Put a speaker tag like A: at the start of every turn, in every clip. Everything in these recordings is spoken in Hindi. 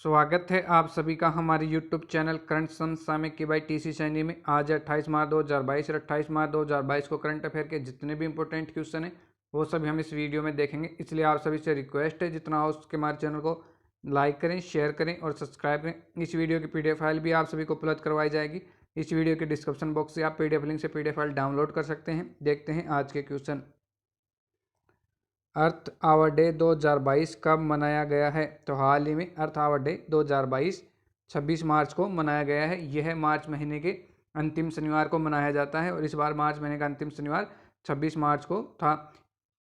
A: स्वागत है आप सभी का हमारे YouTube चैनल करंट समसामयिक की बाई टीसी सैनी में। आज 28 मार्च 2022 और 28 मार्च 2022 को करंट अफेयर के जितने भी इंपॉर्टेंट क्वेश्चन हैं वो सभी हम इस वीडियो में देखेंगे। इसलिए आप सभी से रिक्वेस्ट है जितना हो उसके हमारे चैनल को लाइक करें, शेयर करें और सब्सक्राइब करें। इस वीडियो की PDF फाइल भी आप सभी को उपलब्ध करवाई जाएगी। इस वीडियो के डिस्क्रिप्शन बॉक्स से आप PDF लिंक से PDF फाइल डाउनलोड कर सकते हैं। देखते हैं आज के क्वेश्चन। अर्थ आवर डे 2022 कब मनाया गया है? तो हाल ही में अर्थ आवर डे 2022 26 मार्च को मनाया गया है। यह मार्च महीने के अंतिम शनिवार को मनाया जाता है और इस बार मार्च महीने का अंतिम शनिवार 26 मार्च को था।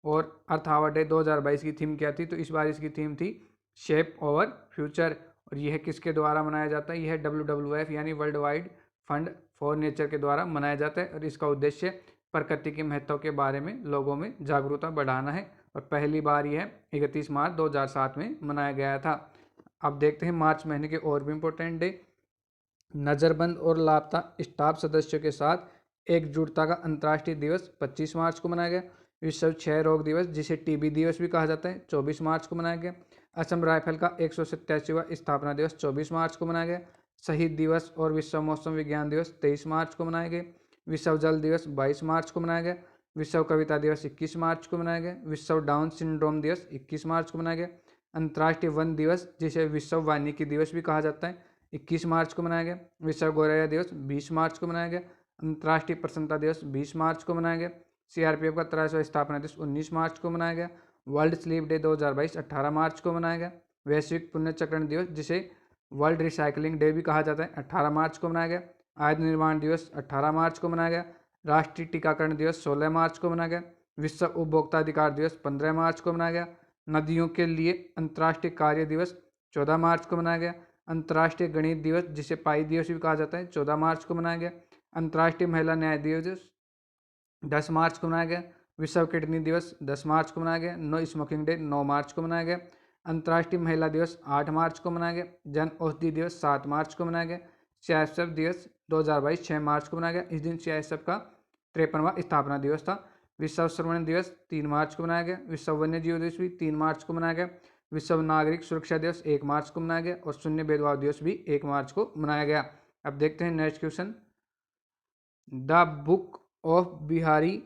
A: और अर्थ आवर डे 2022 की थीम क्या थी? तो इस बार इसकी थीम थी शेप ओवर फ्यूचर। और यह किसके द्वारा मनाया जाता है? यह WWF यानी world wide fund for nature के द्वारा मनाया जाता है और इसका उद्देश्य प्रकृति के महत्व के बारे में लोगों में जागरूकता बढ़ाना है। और पहली बार यह 31 मार्च 2007 में मनाया गया था। अब देखते हैं मार्च महीने के और भी इम्पोर्टेंट डे। नज़रबंद और लापता स्टाफ सदस्यों के साथ एकजुटता का अंतर्राष्ट्रीय दिवस 25 मार्च को मनाया गया। विश्व क्षय रोग दिवस जिसे TB दिवस भी कहा जाता है 24 मार्च को मनाया गया। असम राइफल का 187वां स्थापना दिवस 24 मार्च को मनाया गया। शहीद दिवस और विश्व मौसम विज्ञान दिवस 23 मार्च को मनाए गए। विश्व जल दिवस 22 मार्च को मनाया गया। विश्व कविता दिवस 21 मार्च को मनाया गया। विश्व डाउन सिंड्रोम दिवस 21 मार्च को मनाया गया। अंतर्राष्ट्रीय वन दिवस जिसे विश्व वानिकी दिवस भी कहा जाता है 21 मार्च को मनाया गया। विश्व गौरैया दिवस 20 मार्च को मनाया गया। अंतर्राष्ट्रीय प्रसन्नता दिवस 20 मार्च को मनाया गया। CRPF का 83वां स्थापना दिवस 19 मार्च को मनाया गया। वर्ल्ड स्लीप डे 2022 18 मार्च को मनाया गया। वैश्विक पुण्यचक्रण दिवस जिसे वर्ल्ड रिसाइकलिंग डे भी कहा जाता है 18 मार्च को मनाया गया। आयुध निर्माण दिवस 18 मार्च को मनाया गया। राष्ट्रीय टीकाकरण दिवस 16 मार्च को मनाया गया। विश्व उपभोक्ता अधिकार दिवस 15 मार्च को मनाया गया। नदियों के लिए अंतर्राष्ट्रीय कार्य दिवस 14 मार्च को मनाया गया। अंतर्राष्ट्रीय गणित दिवस जिसे पाई दिवस भी कहा जाता है 14 मार्च को मनाया गया। अंतर्राष्ट्रीय महिला न्याय दिवस 10 मार्च को मनाया गया। विश्व किडनी दिवस 10 मार्च को मनाया गया। नो स्मोकिंग डे 9 मार्च को मनाया गया। अंतर्राष्ट्रीय महिला दिवस 8 मार्च को मनाया गया। जन औषधि दिवस 7 मार्च को मनाया गया। CISF दिवस 2022 6 मार्च को मनाया गया। इस दिन CISF का 53वां स्थापना दिवस था। विश्व श्रवण दिवस 3 मार्च को मनाया गया। विश्व वन्य जीव दिवस भी 3 मार्च को मनाया गया। विश्व नागरिक सुरक्षा दिवस 1 मार्च को मनाया गया और शून्य भेदभाव दिवस भी 1 मार्च को मनाया गया। अब देखते हैं next question. The book of Bihari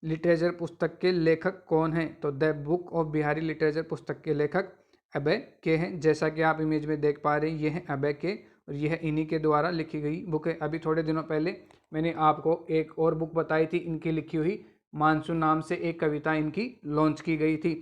A: literature पुस्तक के लेखक कौन हैं? तो the book of Bihari literature पुस्तक के लेखक अभय के हैं। जैसा कि आप इमेज में देख पा रहे हैं, ये हैं अभय के और यह इन्हीं के द्वारा लिखी गई बुक है। अभी थोड़े दिनों पहले मैंने आपको एक और बुक बताई थी इनकी लिखी हुई, मानसून नाम से एक कविता इनकी लॉन्च की गई थी।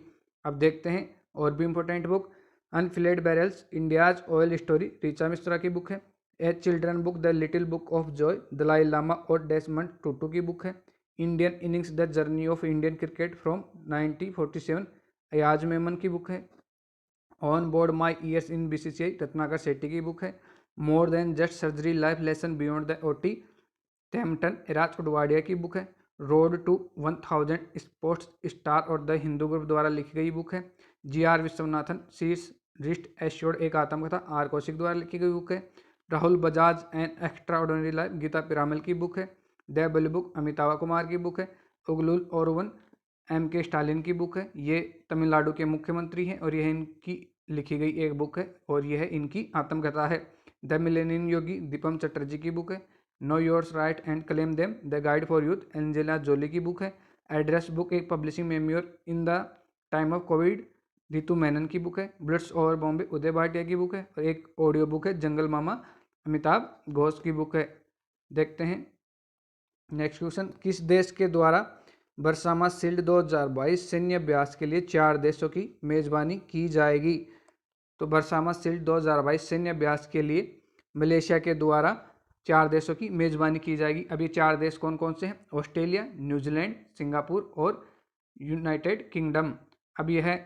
A: अब देखते हैं और भी important book. Unfilled barrels India's oil story Richa Mishra की बुक है। A children book the little book of joy Dalai Lama और डेसमंड टूटू की बुक है। Indian innings the journey of Indian cricket from 1947 Ayaz Memon की बुक है। On board my years in BCCI Ratnakar Shetty की बुक है। More than just surgery life lesson beyond the OT Tehemton Raj Udwadia की बुक है। रोड टू 1000 स्पोर्ट्स स्टार और द हिंदू ग्रुप द्वारा लिखी गई बुक है। GR विश्वनाथन शीर्ष रिस्ट एश्योर्ड एक आत्मकथा R कौशिक द्वारा लिखी गई बुक है। Rahul Bajaj and extraordinary life Gita Piramal की बुक है। द बली बुक अमिताभ कुमार की बुक है। उगलुल ओरुवन MK स्टालिन की बुक है। ये तमिलनाडु के मुख्यमंत्री हैं और यह इनकी लिखी गई एक बुक है और यह इनकी आत्मकथा है। द मिलेनियम योगी दीपम चटर्जी की बुक है। Know yours right and claim them the guide for youth Angela Jolie की बुक है। एड्रेस बुक एक publishing memoir in the time of covid Ritu Menon की बुक है। ब्लड्स ओवर बॉम्बे उदय भाटिया की बुक है और एक ऑडियो बुक है जंगल मामा अमिताभ घोष की बुक है। देखते हैं नेक्स्ट क्वेश्चन। किस देश के द्वारा बरसामा शील्ड 2022 सैन्य अभ्यास के लिए 4 देशों की मेजबानी की जाएगी? तो बरसामा शील्ड 2022 सैन्य अभ्यास के लिए मलेशिया के द्वारा 4 देशों की मेजबानी की जाएगी। अब ये 4 देश कौन कौन से हैं? ऑस्ट्रेलिया, न्यूजीलैंड, सिंगापुर और यूनाइटेड किंगडम। अब यह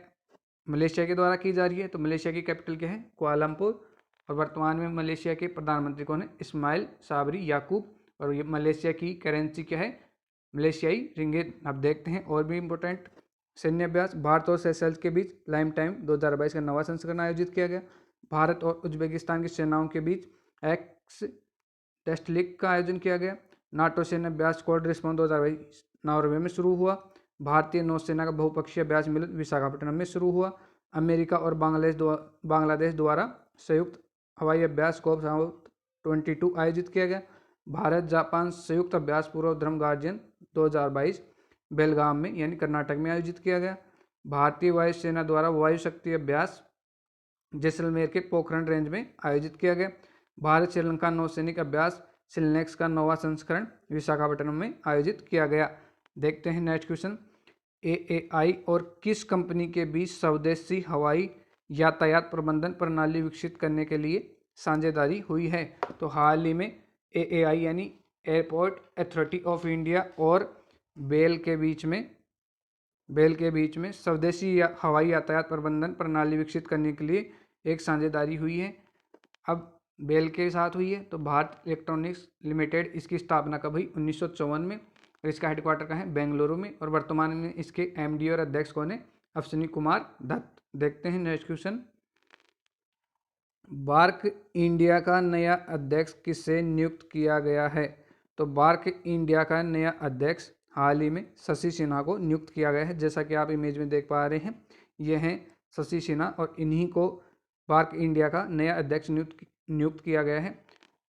A: मलेशिया के द्वारा की जा रही है। तो मलेशिया की कैपिटल क्या है? कुआलालंपुर। और वर्तमान में मलेशिया के प्रधानमंत्री कौन है? इस्माइल साबरी याकूब। और ये मलेशिया की करेंसी क्या है? मलेशियाई रिंगिट। अब देखते हैं और भी इम्पोर्टेंट सैन्य अभ्यास। भारत और सेशल्स के बीच लाइम टाइम 2022 का 9वां संस्करण आयोजित किया गया। भारत और उज्बेकिस्तान की सेनाओं के बीच एक्स टेस्ट लीग का आयोजन किया गया। नाटो सैन्य अभ्यास कोल्ड रिस्पॉन्स 2022 नॉर्वे में शुरू हुआ। भारतीय नौसेना का बहुपक्षीय अभ्यास मिलन विशाखापट्टनम में शुरू हुआ। अमेरिका और बांग्लादेश द्वारा संयुक्त हवाई अभ्यास कोप साउथ 22 आयोजित किया गया। भारत जापान संयुक्त अभ्यास पूर्वोत्तरम गार्जियन 2022 बेलगाम में यानी कर्नाटक में आयोजित किया गया। भारतीय वायुसेना द्वारा वायु शक्ति अभ्यास जैसलमेर के पोखरण रेंज में आयोजित किया गया। भारत श्रीलंका नौसैनिक अभ्यास सिलनेक्स का 9वां संस्करण विशाखापट्टनम में आयोजित किया गया। देखते हैं नेक्स्ट क्वेश्चन। AAI और किस कंपनी के बीच स्वदेशी हवाई यातायात प्रबंधन प्रणाली विकसित करने के लिए साझेदारी हुई है? तो हाल ही में AAI यानी एयरपोर्ट अथॉरिटी ऑफ इंडिया और बेल के बीच में स्वदेशी हवाई यातायात प्रबंधन प्रणाली विकसित करने के लिए एक साझेदारी हुई है। अब बेल के साथ हुई है, तो भारत इलेक्ट्रॉनिक्स लिमिटेड इसकी स्थापना कब हुई? 1954 में। और इसका हेडक्वार्टर कहाँ है? बेंगलुरु में। और वर्तमान में इसके MD और अध्यक्ष कौन है? अश्विनी कुमार दत्त। देखते हैं नेक्स्ट क्वेश्चन। बार्क इंडिया का नया अध्यक्ष किसे नियुक्त किया गया है? तो बार्क इंडिया का नया अध्यक्ष हाल ही में शशि सिन्हा को नियुक्त किया गया है। जैसा कि आप इमेज में देख पा रहे हैं, ये हैं शशि सिन्हा और इन्हीं को बार्क इंडिया का नया अध्यक्ष नियुक्त किया गया है।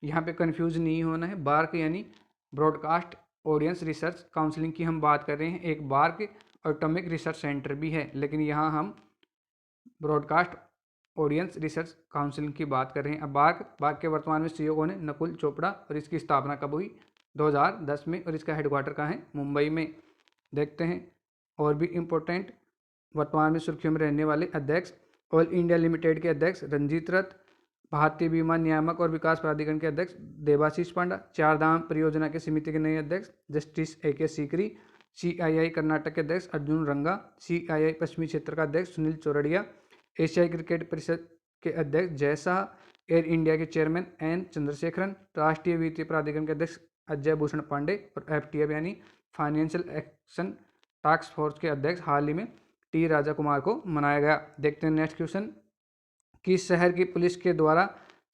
A: यहाँ पे कंफ्यूज नहीं होना है। बार्क यानी ब्रॉडकास्ट ऑडियंस रिसर्च काउंसिलिंग की हम बात कर रहे हैं। एक बार्क एटॉमिक रिसर्च सेंटर भी है, लेकिन यहाँ हम ब्रॉडकास्ट ऑडियंस रिसर्च काउंसिलिंग की बात कर रहे हैं। अब बार्क के वर्तमान में CEO कौन है? नकुल चोपड़ा। और इसकी स्थापना कब हुई? 2010 में। और इसका हेडक्वार्टर कहाँ है? मुंबई में। देखते हैं और भी इम्पोर्टेंट वर्तमान में सुर्खियों में रहने वाले अध्यक्ष। ऑयल इंडिया लिमिटेड के अध्यक्ष रंजीत रथ। भारतीय बीमा नियामक और विकास प्राधिकरण के अध्यक्ष देवाशीष पांडा। चारधाम परियोजना के समिति के नए अध्यक्ष justice AK Sikri. CII Karnataka के अध्यक्ष अर्जुन रंगा। CII पश्चिमी क्षेत्र का अध्यक्ष सुनील चौरड़िया। एशियाई क्रिकेट परिषद के अध्यक्ष जय शाह। एयर इंडिया के चेयरमैन N चंद्रशेखरन। राष्ट्रीय वित्तीय प्राधिकरण के अध्यक्ष अजय भूषण पांडे। और FATF यानी फाइनेंशियल एक्शन टास्क फोर्स के अध्यक्ष हाल ही में T राजा कुमार को मनाया गया। देखते हैं नेक्स्ट क्वेश्चन। किस शहर की पुलिस के द्वारा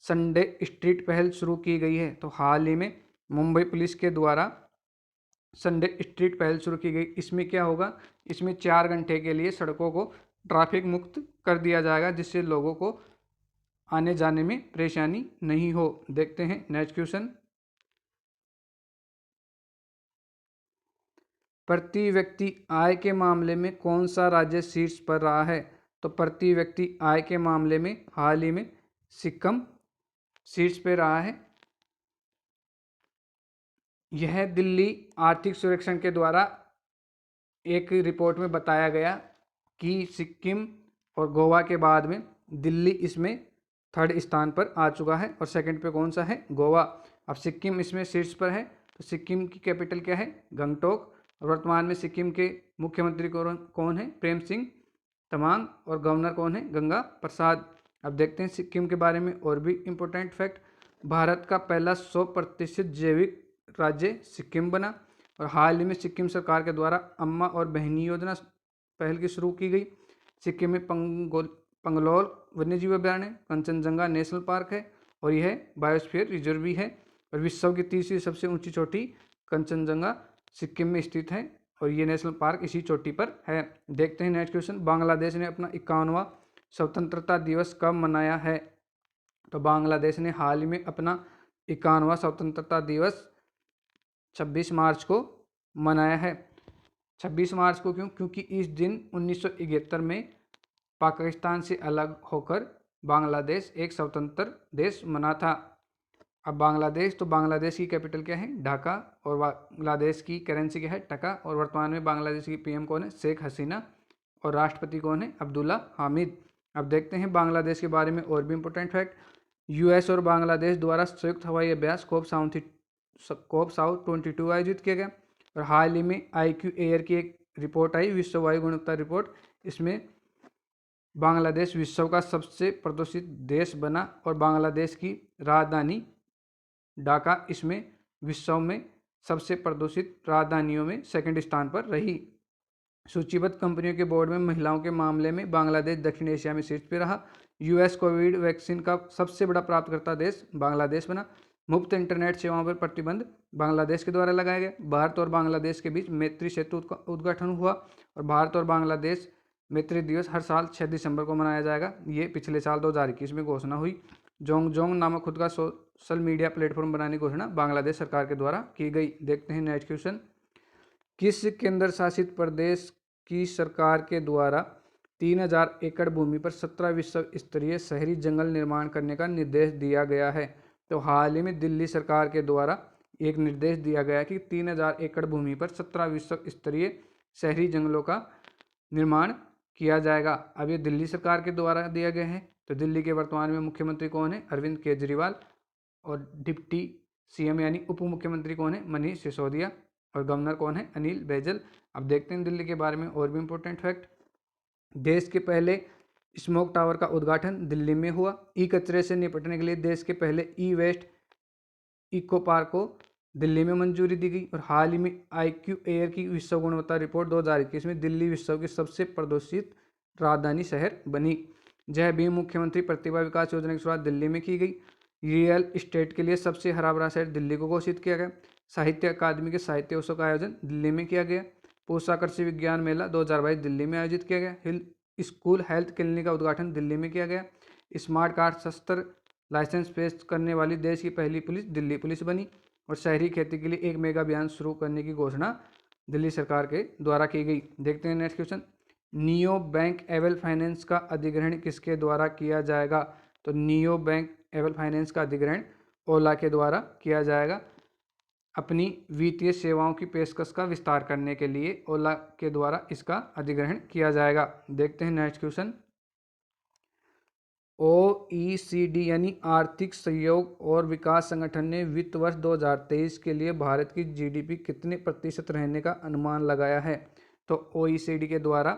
A: संडे स्ट्रीट पहल शुरू की गई है? तो हाल ही में मुंबई पुलिस के द्वारा संडे स्ट्रीट पहल शुरू की गई। इसमें क्या होगा? इसमें 4 घंटे के लिए सड़कों को ट्रैफिक मुक्त कर दिया जाएगा, जिससे लोगों को आने जाने में परेशानी नहीं हो। देखते हैं नेक्स्ट क्वेश्चन। प्रति व्यक्ति आय के मामले में कौन सा राज्य शीर्ष पर रहा है? तो प्रति व्यक्ति आय के मामले में हाल ही में सिक्किम शीर्ष पे रहा है। यह दिल्ली आर्थिक सर्वेक्षण के द्वारा एक रिपोर्ट में बताया गया कि सिक्किम और गोवा के बाद में दिल्ली इसमें 3rd स्थान पर आ चुका है। और सेकंड पे कौन सा है? गोवा। अब सिक्किम इसमें शीर्ष पर है। तो सिक्किम की कैपिटल क्या है? गंगटोक। और वर्तमान में सिक्किम के मुख्यमंत्री कौन है? प्रेम सिंह तमांग। और गवर्नर कौन है? गंगा प्रसाद। अब देखते हैं सिक्किम के बारे में और भी इम्पोर्टेंट फैक्ट। भारत का पहला 100% जैविक राज्य सिक्किम बना। और हाल ही में सिक्किम सरकार के द्वारा अम्मा और बहनी योजना पहल की शुरू की गई। सिक्किम में पंगलोल वन्यजीव अभयारण्य, कंचनजंगा नेशनल पार्क है और यह बायोस्फीयर रिजर्व भी है। और विश्व की तीसरी सबसे ऊंची चोटी कंचनजंगा सिक्किम में स्थित है और ये नेशनल पार्क इसी चोटी पर है। देखते हैं नेक्स्ट क्वेश्चन। बांग्लादेश ने अपना 51वां स्वतंत्रता दिवस कब मनाया है? तो बांग्लादेश ने हाल ही में अपना 51वां स्वतंत्रता दिवस 26 मार्च को मनाया है। 26 मार्च को क्यों? क्योंकि इस दिन 1971 में पाकिस्तान से अलग होकर बांग्लादेश एक स्वतंत्र देश बना था। अब बांग्लादेश की कैपिटल क्या है? ढाका। और बांग्लादेश की करेंसी क्या है? टका। और वर्तमान में बांग्लादेश की PM कौन है? शेख हसीना। और राष्ट्रपति कौन है? अब्दुल्ला हामिद। अब देखते हैं बांग्लादेश के बारे में और भी इम्पोर्टेंट फैक्ट। US और बांग्लादेश द्वारा संयुक्त हवाई अभ्यास कोप साउथ 22 आयोजित किया गया। और हाल ही में IQ एयर की एक रिपोर्ट आई, विश्व वायु गुणवत्ता रिपोर्ट। इसमें बांग्लादेश विश्व का सबसे प्रदूषित देश बना और बांग्लादेश की राजधानी ढाका इसमें विश्व में सबसे प्रदूषित राजधानियों में 2nd स्थान पर रही। सूचीबद्ध कंपनियों के बोर्ड में महिलाओं के मामले में बांग्लादेश दक्षिण एशिया में शीर्ष पर रहा। US कोविड वैक्सीन का सबसे बड़ा प्राप्तकर्ता देश बांग्लादेश बना। मुफ्त इंटरनेट सेवाओं पर प्रतिबंध बांग्लादेश के द्वारा लगाया गया। भारत और बांग्लादेश के बीच मैत्री सेतु का उद्घाटन हुआ। और भारत और बांग्लादेश मैत्री दिवस हर साल 6 दिसंबर को मनाया जाएगा। ये पिछले साल 2021 में घोषणा हुई। जोंग नामक खुद का सोशल मीडिया प्लेटफॉर्म बनाने की घोषणा बांग्लादेश सरकार के द्वारा की गई। देखते हैं नेक्स्ट क्वेश्चन। किस केंद्र शासित प्रदेश की सरकार के द्वारा 3000 एकड़ भूमि पर 17 विश्व स्तरीय शहरी जंगल निर्माण करने का निर्देश दिया गया है? तो हाल ही में दिल्ली सरकार के द्वारा एक निर्देश दिया गया कि 3000 एकड़ भूमि पर 17 विश्व स्तरीय शहरी जंगलों का निर्माण किया जाएगा। अब ये दिल्ली सरकार के द्वारा दिया गया है। तो दिल्ली के वर्तमान में मुख्यमंत्री कौन है? अरविंद केजरीवाल। और डिप्टी सीएम यानी उप मुख्यमंत्री कौन है? मनीष सिसोदिया। और गवर्नर कौन है? अनिल बैजल। अब देखते हैं दिल्ली के बारे में और भी इंपॉर्टेंट फैक्ट। देश के पहले स्मोक टावर का उद्घाटन दिल्ली में हुआ। ई कचरे से निपटने के लिए देश के पहले ई वेस्ट इको पार्क को दिल्ली में मंजूरी दी गई। और हाल ही में IQ एयर की विश्व गुणवत्ता रिपोर्ट 2021 में दिल्ली विश्व की सबसे प्रदूषित राजधानी शहर बनी। जय भीम मुख्यमंत्री प्रतिभा विकास योजना की शुरुआत दिल्ली में की गई। रियल एस्टेट के लिए सबसे हरा भरा शहर दिल्ली को घोषित किया गया। साहित्य अकादमी के साहित्य उत्सव का आयोजन दिल्ली में किया गया। पूसा कृषि विज्ञान मेला 2022 दिल्ली में आयोजित किया गया। स्कूल हेल्थ क्लिनिक का उद्घाटन दिल्ली में किया गया। स्मार्ट कार्ड शस्त्र लाइसेंस पेश करने वाली देश की पहली पुलिस दिल्ली पुलिस बनी। और शहरी खेती के लिए एक मेगा अभियान शुरू करने की घोषणा दिल्ली सरकार के द्वारा की गई। देखते हैं next question. Neo bank avail finance का अधिग्रहण किसके द्वारा किया जाएगा? तो नियो बैंक एवेल फाइनेंस का अधिग्रहण ओला के द्वारा किया जाएगा। अपनी वित्तीय सेवाओं की पेशकश का विस्तार करने के लिए ओला के द्वारा इसका अधिग्रहण किया जाएगा। देखते हैं नेक्स्ट क्वेश्चन। OECD यानी आर्थिक सहयोग और विकास संगठन ने वित्त वर्ष 2023 के लिए भारत की GDP कितने प्रतिशत रहने का अनुमान लगाया है? तो OECD के द्वारा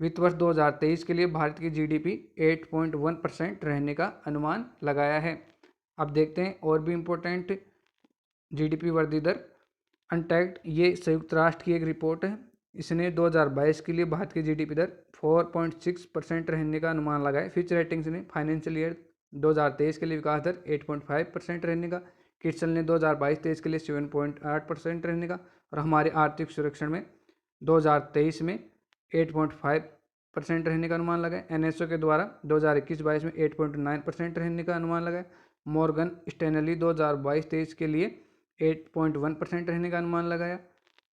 A: वित्त वर्ष 2023 के लिए भारत की GDP 8.1% रहने का अनुमान लगाया है। अब देखते हैं और भी इम्पोर्टेंट GDP वृद्धि दर। अनटैक्ड ये संयुक्त राष्ट्र की एक रिपोर्ट है। इसने 2022 के लिए भारत की GDP दर 4.6% रहने का अनुमान लगाया। फिच रेटिंग्स ने फाइनेंशियल ईयर 2023 के लिए विकास दर 8.5% रहने का, किटसल ने 2022-23 के लिए 7.8% रहने का, और हमारे आर्थिक सुरक्षण में 2023 में 8.5% रहने का अनुमान लगाया। NSO के द्वारा 2021-22 में 8.9% रहने का अनुमान लगाया। मॉर्गन स्टैनली 2022-23 के लिए 8.1% रहने का अनुमान लगाया।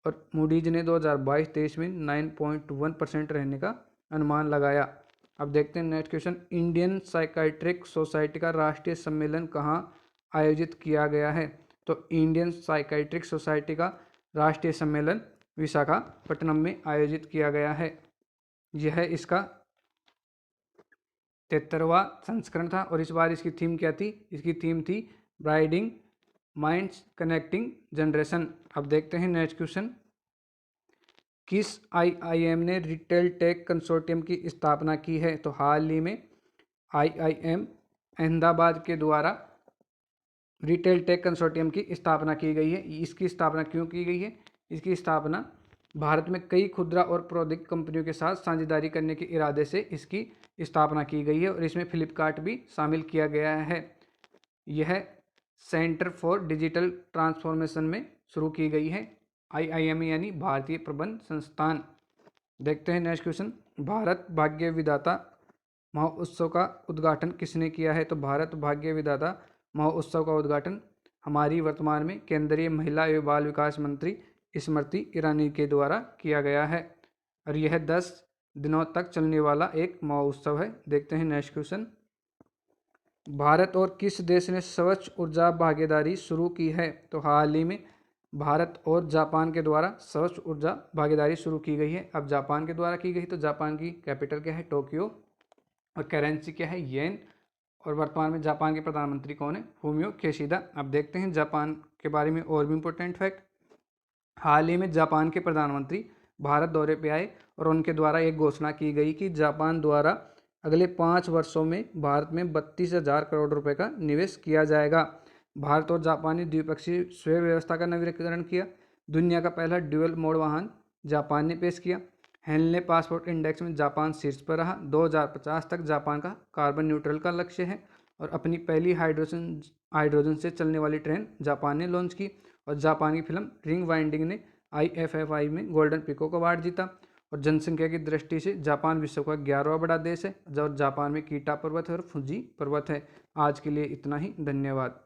A: और मूडीज ने 2022-23 में 9.1% रहने का अनुमान लगाया। अब देखते हैं next question. Indian psychiatric society का राष्ट्रीय सम्मेलन कहाँ आयोजित किया गया है? तो इंडियन साइकाइट्रिक सोसाइटी का राष्ट्रीय सम्मेलन विशाखापट्टनम में आयोजित किया गया है। यह इसका 73वां संस्करण था। और इस बार इसकी थीम क्या थी? इसकी थीम थी ब्राइडिंग माइंड्स कनेक्टिंग जनरेशन। अब देखते हैं नेक्स्ट क्वेश्चन। किस IIM ने रिटेल टेक कंसोर्टियम की स्थापना की है? तो हाल ही में IIM अहमदाबाद के द्वारा रिटेल टेक कंसोर्टियम की स्थापना की गई है। इसकी स्थापना क्यों की गई है? इसकी स्थापना भारत में कई खुदरा और प्रौद्योगिकी कंपनियों के साथ साझेदारी करने के इरादे से इसकी स्थापना की गई है। और इसमें फ्लिपकार्ट भी शामिल किया गया है। यह सेंटर फॉर डिजिटल ट्रांसफॉर्मेशन में शुरू की गई है। IIM यानी भारतीय प्रबंध संस्थान। देखते हैं नेक्स्ट क्वेश्चन। भारत भाग्य विधाता महोत्सव का उद्घाटन किसने किया है? तो भारत भाग्य विधाता महोत्सव का उद्घाटन हमारी वर्तमान में केंद्रीय महिला एवं बाल विकास मंत्री स्मृति ईरानी के द्वारा किया गया है। और यह 10 दिनों तक चलने वाला एक महोत्सव है। देखते हैं नेक्स्ट क्वेश्चन। भारत और किस देश ने स्वच्छ ऊर्जा भागीदारी शुरू की है? तो हाल ही में भारत और जापान के द्वारा स्वच्छ ऊर्जा भागीदारी शुरू की गई है। अब जापान के द्वारा की गई, तो जापान की कैपिटल क्या है? टोक्यो। और करेंसी क्या है? येन। और वर्तमान में जापान के प्रधानमंत्री कौन है? Fumio Kishida. अब देखते हैं जापान के बारे में और भी इम्पोर्टेंट फैक्ट। हाल ही में जापान के प्रधानमंत्री भारत दौरे पे आए और उनके द्वारा एक घोषणा की गई कि जापान द्वारा अगले 5 वर्षों में भारत में 32,000 करोड़ रुपए का निवेश किया जाएगा। भारत और जापान ने द्विपक्षीय स्वयं व्यवस्था का नवीनीकरण किया। दुनिया का पहला ड्यूअल मोड वाहन जापान ने पेश किया। हेनले पासपोर्ट इंडेक्स में जापान शीर्ष पर रहा। 2050 तक जापान का कार्बन न्यूट्रल का लक्ष्य है। और अपनी पहली हाइड्रोजन से चलने वाली ट्रेन जापान ने लॉन्च की। और जापान की फिल्म रिंग वाइंडिंग ने IFFI में गोल्डन पिकॉक अवार्ड जीता। और और जनसंख्या की दृष्टि से जापान विश्व का 11वां बड़ा देश है, और जापान में कीटा पर्वत है और फुजी पर्वत है। आज के लिए इतना ही, धन्यवाद।